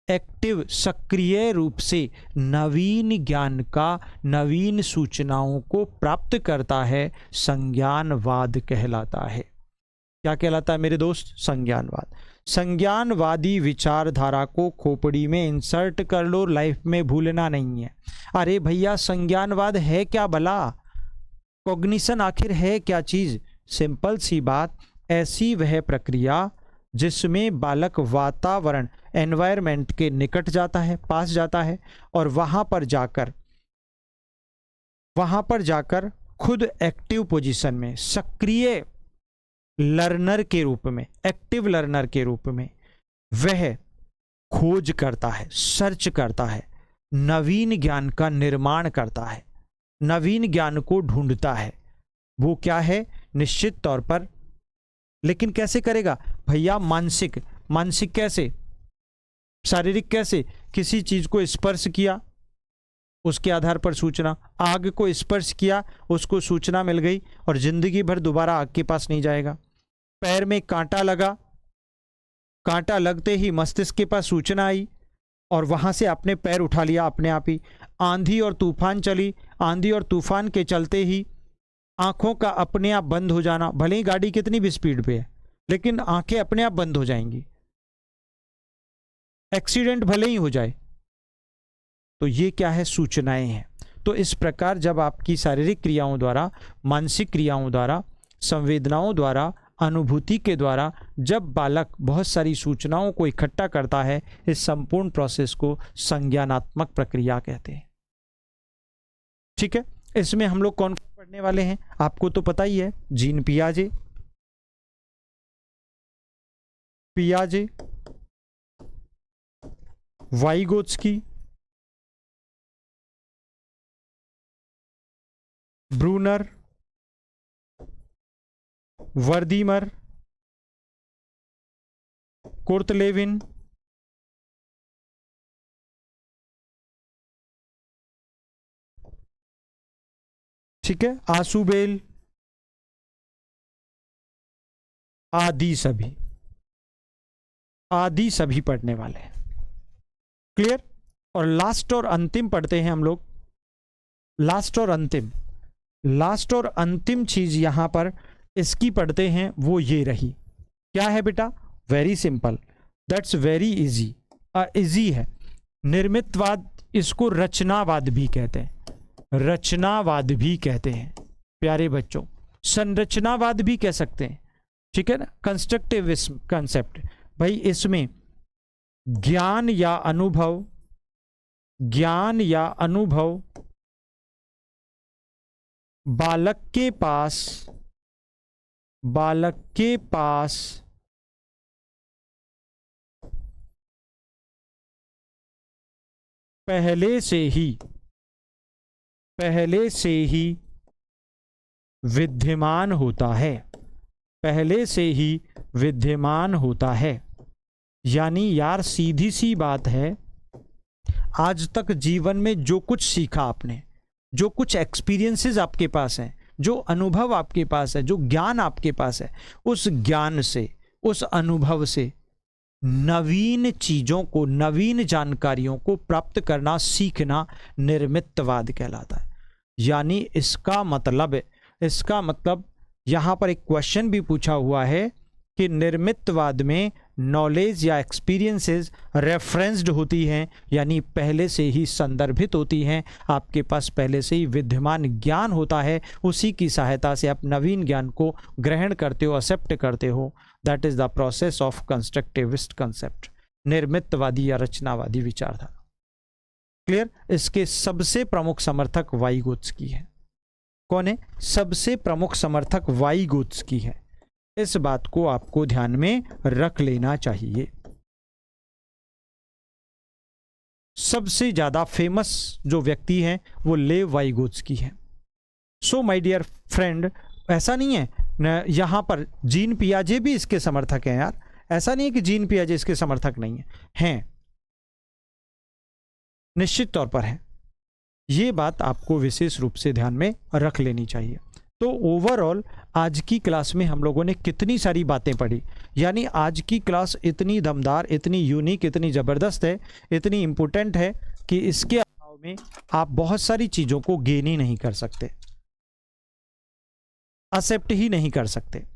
एक्टिव सक्रिय रूप से नवीन ज्ञान का, नवीन सूचनाओं को प्राप्त करता है, संज्ञानवाद कहलाता है। क्या कहलाता है मेरे दोस्त, संज्ञानवाद। संज्ञानवादी विचारधारा को खोपड़ी में इंसर्ट कर लो, लाइफ में भूलना नहीं है। अरे भैया संज्ञानवाद है क्या भला, कॉग्निशन आखिर है क्या चीज? सिंपल सी बात, ऐसी वह प्रक्रिया जिसमें बालक वातावरण, एनवायरमेंट के निकट जाता है, पास जाता है, और वहां पर जाकर खुद एक्टिव पोजीशन में, सक्रिय लर्नर के रूप में, एक्टिव लर्नर के रूप में वह खोज करता है, सर्च करता है, नवीन ज्ञान का निर्माण करता है, नवीन ज्ञान को ढूंढता है। वो क्या है, निश्चित तौर पर, लेकिन कैसे करेगा भैया, मानसिक कैसे, शारीरिक कैसे, किसी चीज को स्पर्श किया उसके आधार पर सूचना, आग को स्पर्श किया उसको सूचना मिल गई और जिंदगी भर दोबारा आग के पास नहीं जाएगा। पैर में कांटा लगा, कांटा लगते ही मस्तिष्क के पास सूचना आई और वहां से अपने पैर उठा लिया अपने आप ही। आंधी और तूफान चली, आंधी और तूफान के चलते ही आंखों का अपने आप बंद हो जाना, भले ही गाड़ी कितनी भी स्पीड पे है लेकिन आंखें अपने आप बंद हो जाएंगी, एक्सीडेंट भले ही हो जाए। तो ये क्या है, सूचनाएं हैं। तो इस प्रकार जब आपकी शारीरिक क्रियाओं द्वारा, मानसिक क्रियाओं द्वारा, संवेदनाओं द्वारा, अनुभूति के द्वारा जब बालक बहुत सारी सूचनाओं को इकट्ठा करता है, इस संपूर्ण प्रोसेस को संज्ञानात्मक प्रक्रिया कहते हैं। ठीक है, इसमें हम लोग कौन पढ़ने वाले हैं आपको तो पता ही है, जीन पियाजे, वाइगोत्स्की, ब्रूनर, वर्दीमर, कुर्तलेविन, ठीक है, आसुबेल आदि सभी पढ़ने वाले हैं। क्लियर? और लास्ट और अंतिम पढ़ते हैं हम लोग, लास्ट और अंतिम चीज यहां पर इसकी पढ़ते हैं, वो ये रही। क्या है बेटा? Very simple, that's very easy, easy है। निर्मितवाद, इसको रचनावाद भी कहते हैं, रचनावाद भी कहते हैं प्यारे बच्चों, संरचनावाद भी कह सकते हैं। ठीक है ना, कंस्ट्रक्टिविज्म कंसेप्ट। भाई इसमें ज्ञान या अनुभव बालक के पास पहले से ही विद्यमान होता है। यानी यार सीधी सी बात है, आज तक जीवन में जो कुछ सीखा आपने, जो कुछ एक्सपीरियंसेस आपके पास हैं, जो अनुभव आपके पास है, जो ज्ञान आपके पास है, उस ज्ञान से, उस अनुभव से नवीन चीजों को, नवीन जानकारियों को प्राप्त करना, सीखना निर्मितवाद कहलाता है। यानी इसका मतलब यहां पर एक क्वेश्चन भी पूछा हुआ है कि निर्मितवाद में नॉलेज या एक्सपीरियंसेस रेफरेंस्ड होती हैं, यानी पहले से ही संदर्भित होती हैं, आपके पास पहले से ही विद्यमान ज्ञान होता है, उसी की सहायता से आप नवीन ज्ञान को ग्रहण करते हो, एक्सेप्ट करते हो। That is the process of constructivist concept, निर्मितवादी या रचनावादी विचारधारा। क्लियर? इसके सबसे प्रमुख समर्थक वाइगोत्स्की है। कौन है? सबसे प्रमुख समर्थक वाइगोत्स्की है। इस बात को आपको ध्यान में रख लेना चाहिए। सबसे ज्यादा फेमस जो व्यक्ति हैं वो लेव वाइगोत्स्की है। सो माय डियर फ्रेंड, ऐसा नहीं है यहां पर जीन पियाजे भी इसके समर्थक हैं यार, ऐसा नहीं है कि जीन पियाजे इसके समर्थक नहीं हैं, निश्चित तौर पर है। ये बात आपको विशेष रूप से ध्यान में रख लेनी चाहिए। तो ओवरऑल आज की क्लास में हम लोगों ने कितनी सारी बातें पढ़ी, यानी आज की क्लास इतनी दमदार, इतनी यूनिक, इतनी ज़बरदस्त है, इतनी इम्पोर्टेंट है कि इसके अभाव में आप बहुत सारी चीज़ों को गेन ही नहीं कर सकते, एक्सेप्ट ही नहीं कर सकते।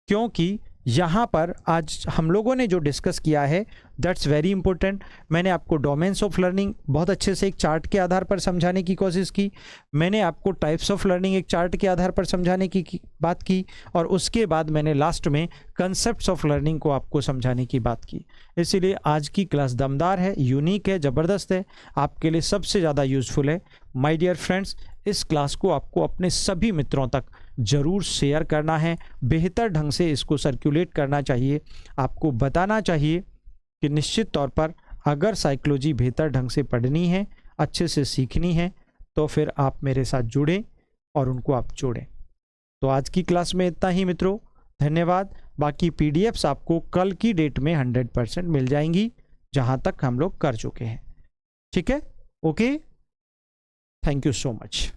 क्योंकि यहाँ पर आज हम लोगों ने जो डिस्कस किया है दैट्स वेरी इंपॉर्टेंट। मैंने आपको डोमेन्स ऑफ लर्निंग बहुत अच्छे से एक चार्ट के आधार पर समझाने की कोशिश की, मैंने आपको टाइप्स ऑफ लर्निंग एक चार्ट के आधार पर समझाने की बात की, और उसके बाद मैंने लास्ट में कंसेप्ट्स ऑफ लर्निंग को आपको समझाने की बात की। इसीलिए आज की क्लास दमदार है, यूनिक है, ज़बरदस्त है, आपके लिए सबसे ज़्यादा यूज़फुल है। माय डियर फ्रेंड्स, इस क्लास को आपको अपने सभी मित्रों तक ज़रूर शेयर करना है, बेहतर ढंग से इसको सर्कुलेट करना चाहिए। आपको बताना चाहिए कि निश्चित तौर पर अगर साइकोलॉजी बेहतर ढंग से पढ़नी है, अच्छे से सीखनी है, तो फिर आप मेरे साथ जुड़ें और उनको आप जोड़ें। तो आज की क्लास में इतना ही मित्रों, धन्यवाद। बाकी पीडीएफ्स आपको कल की डेट में 100% मिल जाएंगी, जहां तक हम लोग कर चुके हैं। ठीक है? Okay, thank you so much.